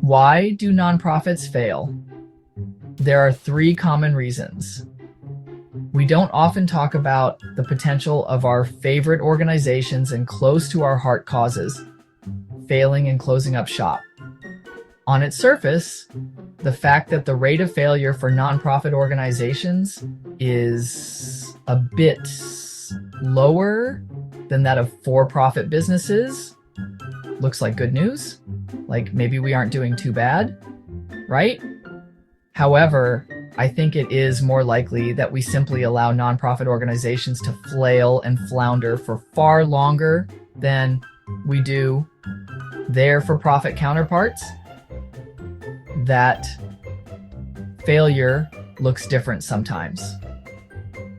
Why do nonprofits fail? There are three common reasons. We don't often talk about the potential of our favorite organizations and close to our heart causes failing and closing up shop. On its surface, the fact that the rate of failure for nonprofit organizations is a bit lower than that of for-profit businesses looks like good news. Like maybe we aren't doing too bad, right? However, I think it is more likely that we simply allow nonprofit organizations to flail and flounder for far longer than we do their for-profit counterparts. That failure looks different sometimes.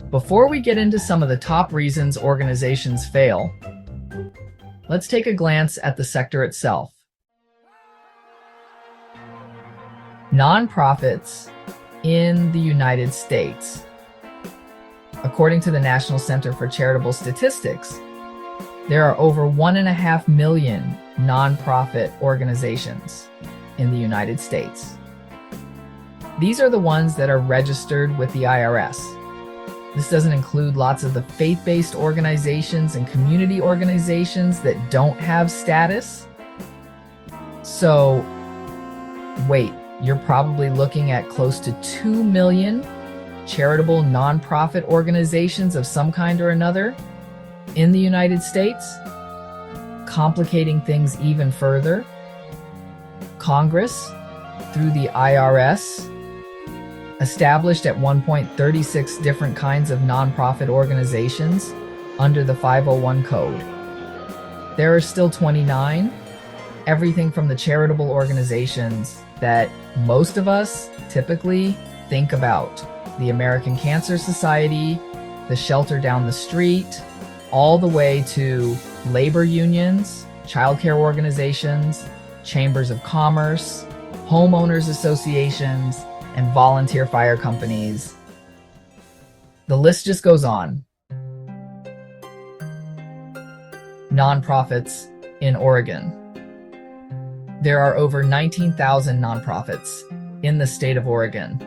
Before we get into some of the top reasons organizations fail, let's take a glance at the sector itself. Nonprofits in the United States. According to the National Center for Charitable Statistics, there are over 1.5 million nonprofit organizations in the United States. These are the ones that are registered with the IRS. This doesn't include lots of the faith-based organizations and community organizations that don't have status. So, wait, you're probably looking at close to 2 million charitable nonprofit organizations of some kind or another in the United States. Complicating things even further, Congress, through the IRS, established at one point 36 different kinds of nonprofit organizations under the 501 code. There are still 29, everything from the charitable organizations that most of us typically think about. The American Cancer Society, the Shelter Down the Street, all the way to labor unions, childcare organizations, chambers of commerce, homeowners associations, and volunteer fire companies. The list just goes on. Nonprofits in Oregon. There are over 19,000 nonprofits in the state of Oregon.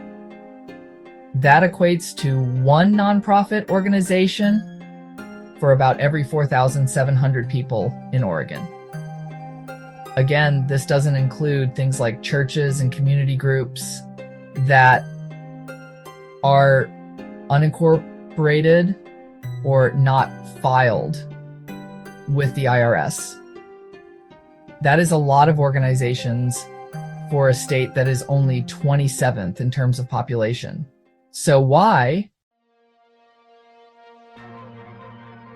That equates to one nonprofit organization for about every 4,700 people in Oregon. Again, this doesn't include things like churches and community groups that are unincorporated or not filed with the IRS. That is a lot of organizations for a state that is only 27th in terms of population. So why?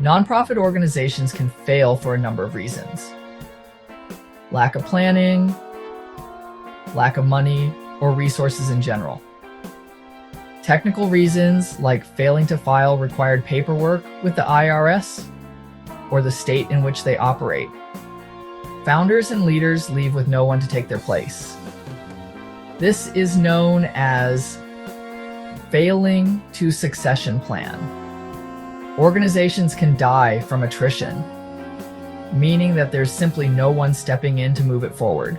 Nonprofit organizations can fail for a number of reasons. Lack of planning, lack of money, or resources in general. Technical reasons like failing to file required paperwork with the IRS or the state in which they operate. Founders and leaders leave with no one to take their place. This is known as failing to succession plan. Organizations can die from attrition, meaning that there's simply no one stepping in to move it forward.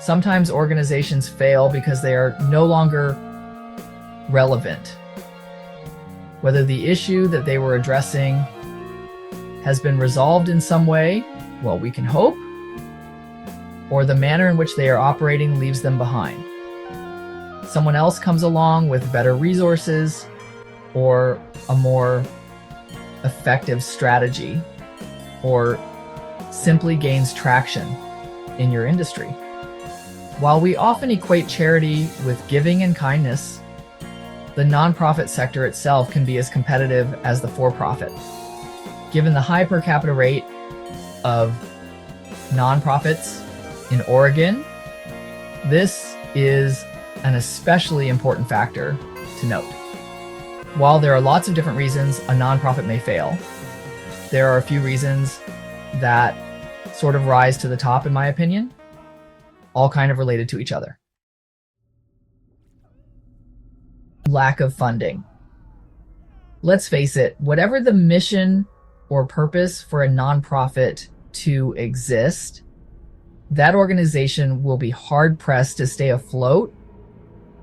Sometimes organizations fail because they are no longer relevant. Whether the issue that they were addressing has been resolved in some way, well, we can hope, or the manner in which they are operating leaves them behind. Someone else comes along with better resources or a more effective strategy, or simply gains traction in your industry. While we often equate charity with giving and kindness, the nonprofit sector itself can be as competitive as the for-profit. Given the high per capita rate of nonprofits in Oregon, this is an especially important factor to note. While there are lots of different reasons a nonprofit may fail, there are a few reasons that sort of rise to the top, in my opinion, all kind of related to each other. Lack of funding. Let's face it, whatever the mission or purpose for a nonprofit to exist, that organization will be hard-pressed to stay afloat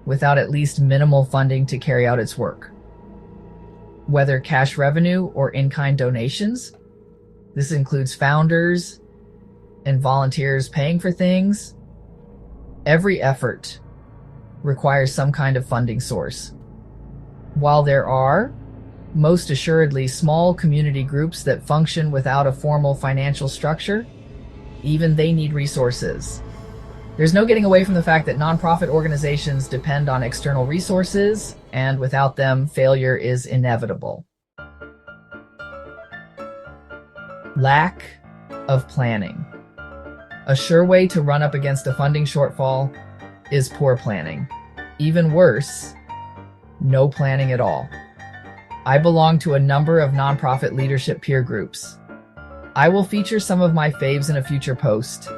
without at least minimal funding to carry out its work. Whether cash revenue or in-kind donations, this includes founders and volunteers paying for things. Every effort requires some kind of funding source. While there are, most assuredly, small community groups that function without a formal financial structure, even they need resources. There's no getting away from the fact that nonprofit organizations depend on external resources, and without them, failure is inevitable. Lack of planning. A sure way to run up against a funding shortfall is poor planning. Even worse, no planning at all. I belong to a number of nonprofit leadership peer groups. I will feature some of my faves in a future post,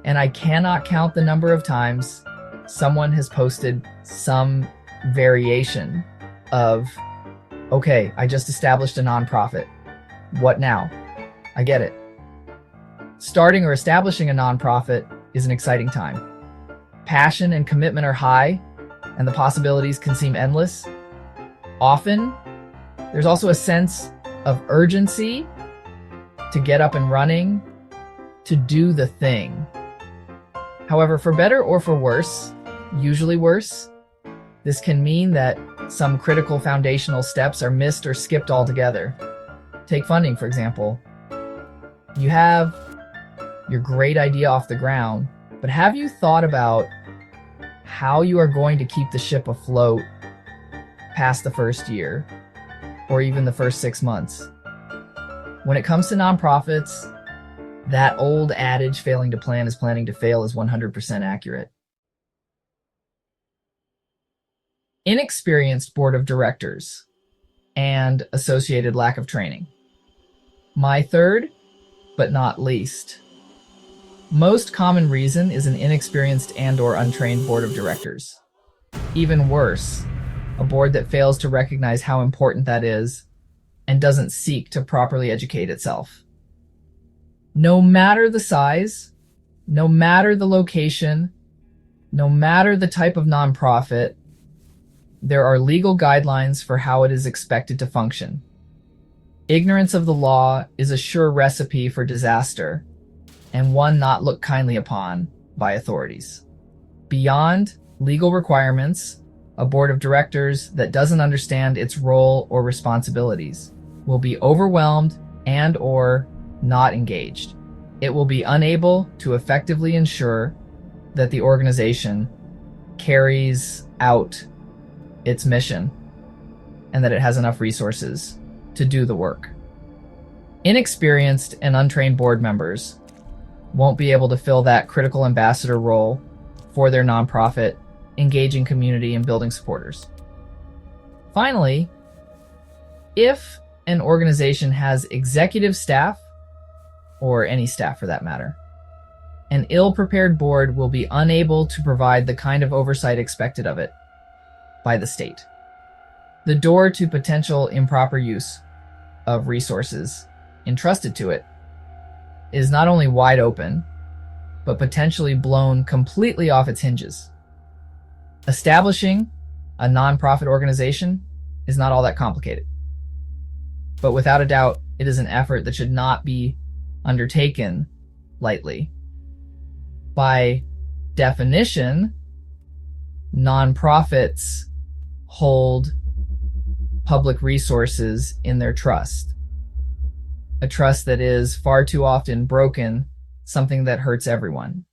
and I cannot count the number of times someone has posted some variation of, okay, I just established a nonprofit. What now? I get it. Starting or establishing a nonprofit is an exciting time. Passion and commitment are high, and the possibilities can seem endless. Often, there's also a sense of urgency to get up and running, to do the thing. However, for better or for worse, usually worse, this can mean that some critical foundational steps are missed or skipped altogether. Take funding, for example. You have your great idea off the ground, but have you thought about how you are going to keep the ship afloat past the first year, or even the first 6 months? When it comes to nonprofits, that old adage, failing to plan is planning to fail, is 100% accurate. Inexperienced board of directors and associated lack of training. My third, but not least, most common reason is an inexperienced and/or untrained board of directors. Even worse, a board that fails to recognize how important that is and doesn't seek to properly educate itself. No matter the size, no matter the location, no matter the type of nonprofit, there are legal guidelines for how it is expected to function. Ignorance of the law is a sure recipe for disaster, and one not looked kindly upon by authorities. Beyond legal requirements, a board of directors that doesn't understand its role or responsibilities will be overwhelmed and/or not engaged. It will be unable to effectively ensure that the organization carries out its mission and that it has enough resources to do the work. Inexperienced and untrained board members won't be able to fill that critical ambassador role for their nonprofit, engaging community and building supporters. Finally, if an organization has executive staff, or any staff for that matter, an ill-prepared board will be unable to provide the kind of oversight expected of it by the state. The door to potential improper use of resources entrusted to it is not only wide open, but potentially blown completely off its hinges. Establishing a nonprofit organization is not all that complicated. But without a doubt, it is an effort that should not be undertaken lightly. By definition, nonprofits hold public resources in their trust. A trust that is far too often broken, something that hurts everyone.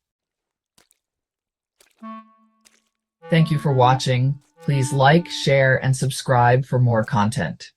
Thank you for watching. Please like, share, and subscribe for more content.